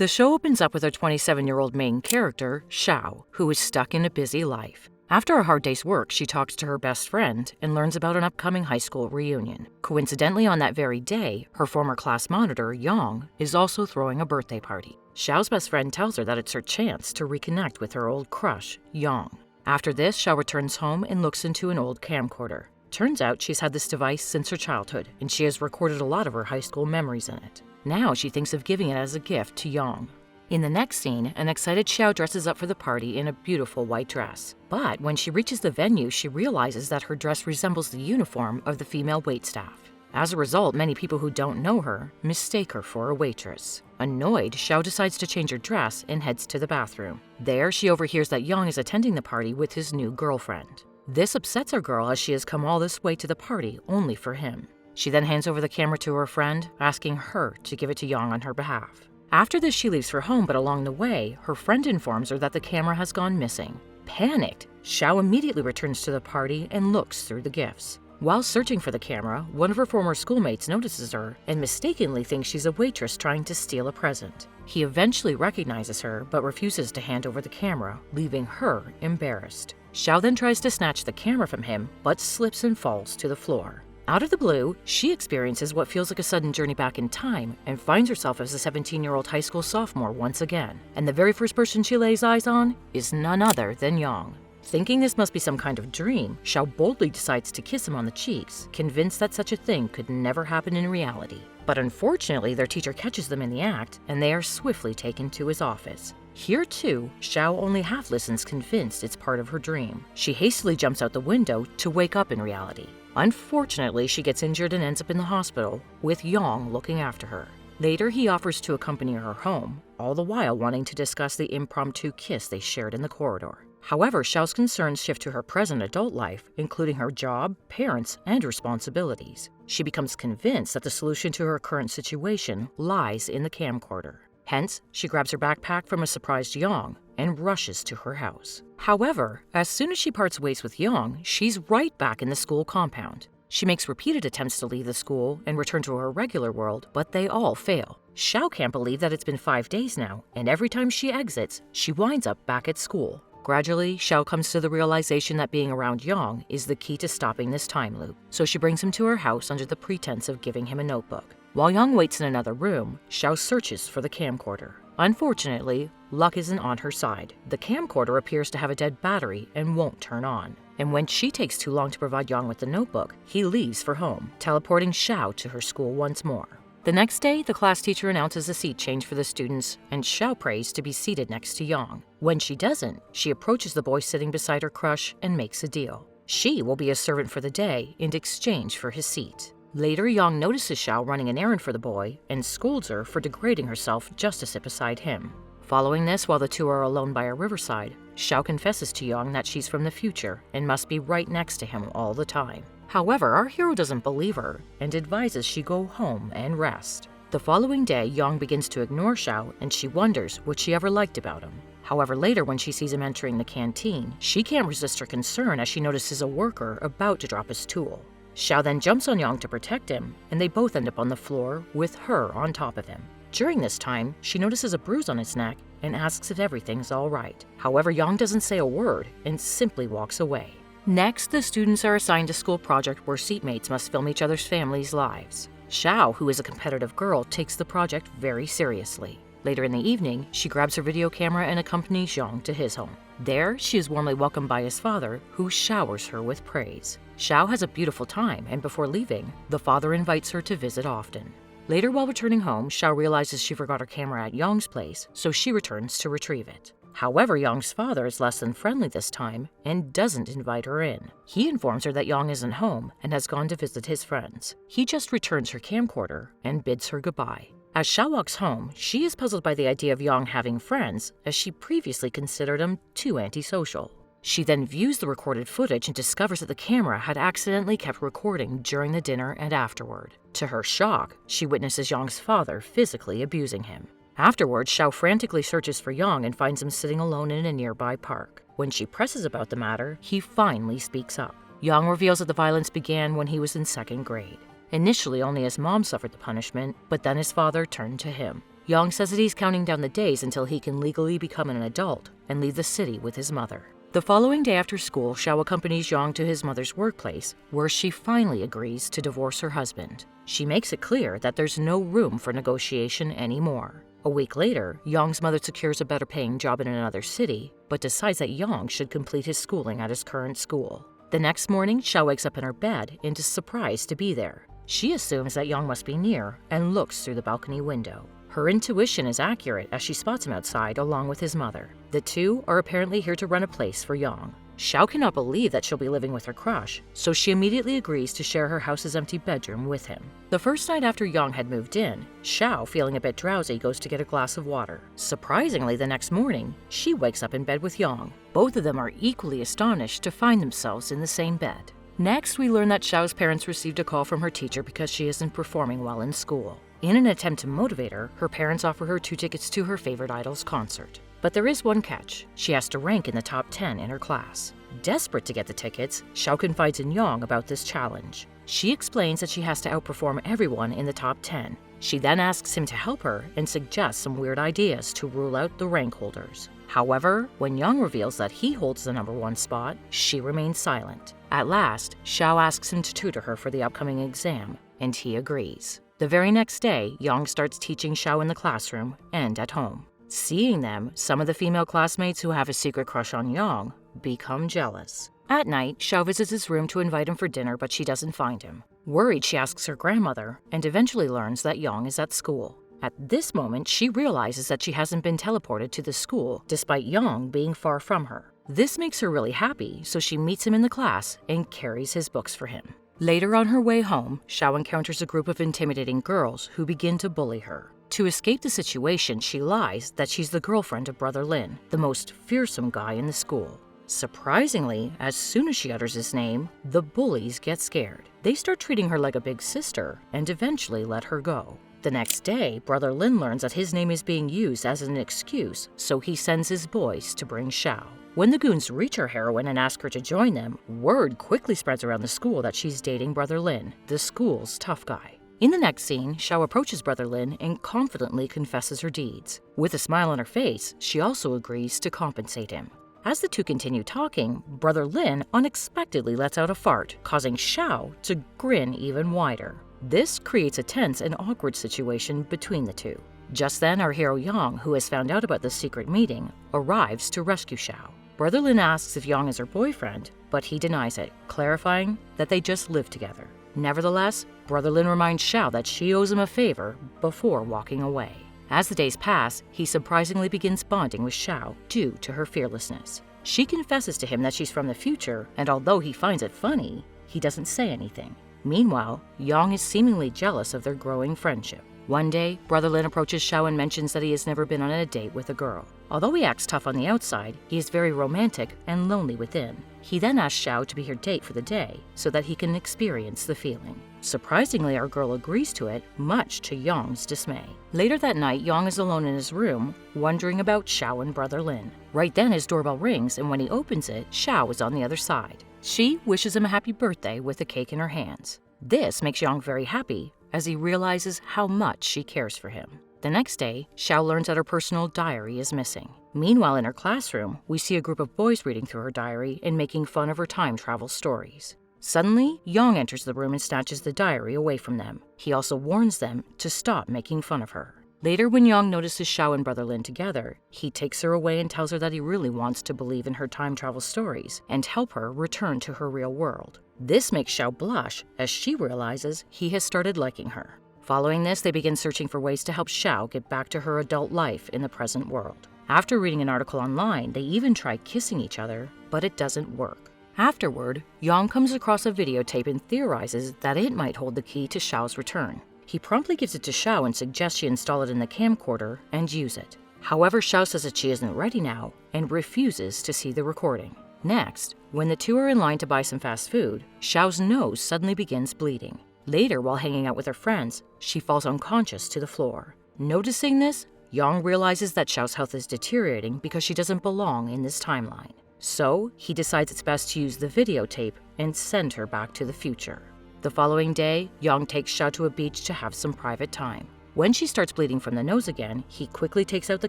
The show opens up with our 27-year-old main character, Xiao, who is stuck in a busy life. After a hard day's work, she talks to her best friend and learns about an upcoming high school reunion. Coincidentally, on that very day, her former class monitor, Yang, is also throwing a birthday party. Xiao's best friend tells her that it's her chance to reconnect with her old crush, Yang. After this, Xiao returns home and looks into an old camcorder. Turns out she's had this device since her childhood, and she has recorded a lot of her high school memories in it. Now she thinks of giving it as a gift to Yang. In the next scene, an excited Xiao dresses up for the party in a beautiful white dress. But when she reaches the venue, she realizes that her dress resembles the uniform of the female waitstaff. As a result, many people who don't know her mistake her for a waitress. Annoyed, Xiao decides to change her dress and heads to the bathroom. There, she overhears that Yang is attending the party with his new girlfriend. This upsets our girl as she has come all this way to the party only for him. She then hands over the camera to her friend, asking her to give it to Yang on her behalf. After this, she leaves for home, but along the way, her friend informs her that the camera has gone missing. Panicked, Xiao immediately returns to the party and looks through the gifts. While searching for the camera, one of her former schoolmates notices her and mistakenly thinks she's a waitress trying to steal a present. He eventually recognizes her, but refuses to hand over the camera, leaving her embarrassed. Xiao then tries to snatch the camera from him, but slips and falls to the floor. Out of the blue, she experiences what feels like a sudden journey back in time and finds herself as a 17-year-old high school sophomore once again. And the very first person she lays eyes on is none other than Yang. Thinking this must be some kind of dream, Xiao boldly decides to kiss him on the cheeks, convinced that such a thing could never happen in reality. But unfortunately, their teacher catches them in the act, and they are swiftly taken to his office. Here too, Xiao only half listens, convinced it's part of her dream. She hastily jumps out the window to wake up in reality. Unfortunately, she gets injured and ends up in the hospital, with Yang looking after her. Later, he offers to accompany her home, all the while wanting to discuss the impromptu kiss they shared in the corridor. However, Xiao's concerns shift to her present adult life, including her job, parents, and responsibilities. She becomes convinced that the solution to her current situation lies in the camcorder. Hence, she grabs her backpack from a surprised Yang and rushes to her house. However, as soon as she parts ways with Yang, she's right back in the school compound. She makes repeated attempts to leave the school and return to her regular world, but they all fail. Xiao can't believe that it's been 5 days now, and every time she exits, she winds up back at school. Gradually, Xiao comes to the realization that being around Yang is the key to stopping this time loop, so she brings him to her house under the pretense of giving him a notebook. While Yang waits in another room, Xiao searches for the camcorder. Unfortunately, luck isn't on her side. The camcorder appears to have a dead battery and won't turn on. And when she takes too long to provide Yang with the notebook, he leaves for home, teleporting Xiao to her school once more. The next day, the class teacher announces a seat change for the students, and Xiao prays to be seated next to Yang. When she doesn't, she approaches the boy sitting beside her crush and makes a deal. She will be a servant for the day in exchange for his seat. Later, Yang notices Xiao running an errand for the boy and scolds her for degrading herself just to sit beside him. Following this, while the two are alone by a riverside, Xiao confesses to Yang that she's from the future and must be right next to him all the time. However, our hero doesn't believe her and advises she go home and rest. The following day, Yang begins to ignore Xiao and she wonders what she ever liked about him. However, later when she sees him entering the canteen, she can't resist her concern as she notices a worker about to drop his tool. Xiao then jumps on Yang to protect him, and they both end up on the floor with her on top of him. During this time, she notices a bruise on his neck and asks if everything's all right. However, Yang doesn't say a word and simply walks away. Next, the students are assigned a school project where seatmates must film each other's families' lives. Xiao, who is a competitive girl, takes the project very seriously. Later in the evening, she grabs her video camera and accompanies Yang to his home. There, she is warmly welcomed by his father, who showers her with praise. Xiao has a beautiful time, and before leaving, the father invites her to visit often. Later, while returning home, Xiao realizes she forgot her camera at Yang's place, so she returns to retrieve it. However, Yang's father is less than friendly this time and doesn't invite her in. He informs her that Yang isn't home and has gone to visit his friends. He just returns her camcorder and bids her goodbye. As Xiao walks home, she is puzzled by the idea of Yang having friends, as she previously considered him too antisocial. She then views the recorded footage and discovers that the camera had accidentally kept recording during the dinner and afterward. To her shock, she witnesses Yang's father physically abusing him. Afterwards, Xiao frantically searches for Yang and finds him sitting alone in a nearby park. When she presses about the matter, he finally speaks up. Yang reveals that the violence began when he was in 2nd grade. Initially, only his mom suffered the punishment, but then his father turned to him. Yang says that he's counting down the days until he can legally become an adult and leave the city with his mother. The following day after school, Xiao accompanies Yang to his mother's workplace, where she finally agrees to divorce her husband. She makes it clear that there's no room for negotiation anymore. A week later, Yang's mother secures a better paying job in another city, but decides that Yang should complete his schooling at his current school. The next morning, Xiao wakes up in her bed and is surprised to be there. She assumes that Yang must be near and looks through the balcony window. Her intuition is accurate as she spots him outside along with his mother. The two are apparently here to run a place for Yang. Xiao cannot believe that she'll be living with her crush, so she immediately agrees to share her house's empty bedroom with him. The first night after Yang had moved in, Xiao, feeling a bit drowsy, goes to get a glass of water. Surprisingly, the next morning, she wakes up in bed with Yang. Both of them are equally astonished to find themselves in the same bed. Next, we learn that Xiao's parents received a call from her teacher because she isn't performing well in school. In an attempt to motivate her, her parents offer her 2 tickets to her favorite idol's concert. But there is one catch. She has to rank in the top 10 in her class. Desperate to get the tickets, Xiao confides in Yang about this challenge. She explains that she has to outperform everyone in the top 10. She then asks him to help her and suggests some weird ideas to rule out the rank holders. However, when Yang reveals that he holds the number 1 spot, she remains silent. At last, Xiao asks him to tutor her for the upcoming exam, and he agrees. The very next day, Yang starts teaching Xiao in the classroom and at home. Seeing them, some of the female classmates who have a secret crush on Yang become jealous. At night, Xiao visits his room to invite him for dinner, but she doesn't find him. Worried, she asks her grandmother and eventually learns that Yang is at school. At this moment, she realizes that she hasn't been teleported to the school, despite Yang being far from her. This makes her really happy, so she meets him in the class and carries his books for him. Later on her way home, Xiao encounters a group of intimidating girls who begin to bully her. To escape the situation, she lies that she's the girlfriend of Brother Lin, the most fearsome guy in the school. Surprisingly, as soon as she utters his name, the bullies get scared. They start treating her like a big sister and eventually let her go. The next day, Brother Lin learns that his name is being used as an excuse, so he sends his boys to bring Xiao. When the goons reach our heroine and ask her to join them, word quickly spreads around the school that she's dating Brother Lin, the school's tough guy. In the next scene, Xiao approaches Brother Lin and confidently confesses her deeds. With a smile on her face, she also agrees to compensate him. As the two continue talking, Brother Lin unexpectedly lets out a fart, causing Xiao to grin even wider. This creates a tense and awkward situation between the two. Just then, our hero Yang, who has found out about the secret meeting, arrives to rescue Xiao. Brother Lin asks if Yang is her boyfriend, but he denies it, clarifying that they just live together. Nevertheless, Brother Lin reminds Xiao that she owes him a favor before walking away. As the days pass, he surprisingly begins bonding with Xiao due to her fearlessness. She confesses to him that she's from the future, and although he finds it funny, he doesn't say anything. Meanwhile, Yang is seemingly jealous of their growing friendship. One day, Brother Lin approaches Xiao and mentions that he has never been on a date with a girl. Although he acts tough on the outside, he is very romantic and lonely within. He then asks Xiao to be her date for the day so that he can experience the feeling. Surprisingly, our girl agrees to it, much to Yang's dismay. Later that night, Yang is alone in his room, wondering about Xiao and Brother Lin. Right then, his doorbell rings, and when he opens it, Xiao is on the other side. She wishes him a happy birthday with a cake in her hands. This makes Yang very happy, as he realizes how much she cares for him. The next day, Xiao learns that her personal diary is missing. Meanwhile, in her classroom, we see a group of boys reading through her diary and making fun of her time travel stories. Suddenly, Yang enters the room and snatches the diary away from them. He also warns them to stop making fun of her. Later, when Yang notices Xiao and Brother Lin together, he takes her away and tells her that he really wants to believe in her time travel stories and help her return to her real world. This makes Xiao blush as she realizes he has started liking her. Following this, they begin searching for ways to help Xiao get back to her adult life in the present world. After reading an article online, they even try kissing each other, but it doesn't work. Afterward, Yang comes across a videotape and theorizes that it might hold the key to Xiao's return. He promptly gives it to Xiao and suggests she install it in the camcorder and use it. However, Xiao says that she isn't ready now and refuses to see the recording. Next, when the two are in line to buy some fast food, Xiao's nose suddenly begins bleeding. Later, while hanging out with her friends, she falls unconscious to the floor. Noticing this, Yang realizes that Xiao's health is deteriorating because she doesn't belong in this timeline. So, he decides it's best to use the videotape and send her back to the future. The following day, Yang takes Xiao to a beach to have some private time. When she starts bleeding from the nose again, he quickly takes out the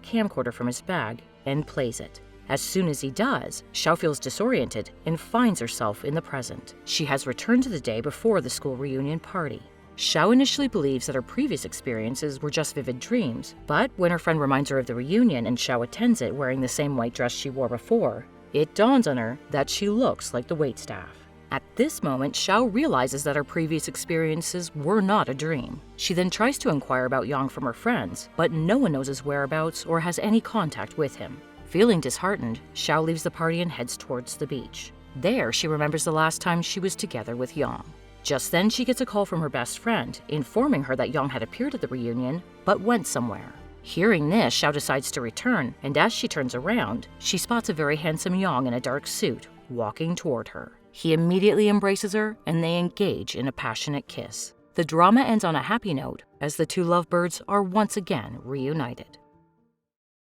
camcorder from his bag and plays it. As soon as he does, Xiao feels disoriented and finds herself in the present. She has returned to the day before the school reunion party. Xiao initially believes that her previous experiences were just vivid dreams, but when her friend reminds her of the reunion and Xiao attends it wearing the same white dress she wore before, it dawns on her that she looks like the waitstaff. At this moment, Xiao realizes that her previous experiences were not a dream. She then tries to inquire about Yang from her friends, but no one knows his whereabouts or has any contact with him. Feeling disheartened, Xiao leaves the party and heads towards the beach. There, she remembers the last time she was together with Yang. Just then, she gets a call from her best friend, informing her that Yang had appeared at the reunion, but went somewhere. Hearing this, Xiao decides to return, and as she turns around, she spots a very handsome Yang in a dark suit, walking toward her. He immediately embraces her, and they engage in a passionate kiss. The drama ends on a happy note, as the two lovebirds are once again reunited.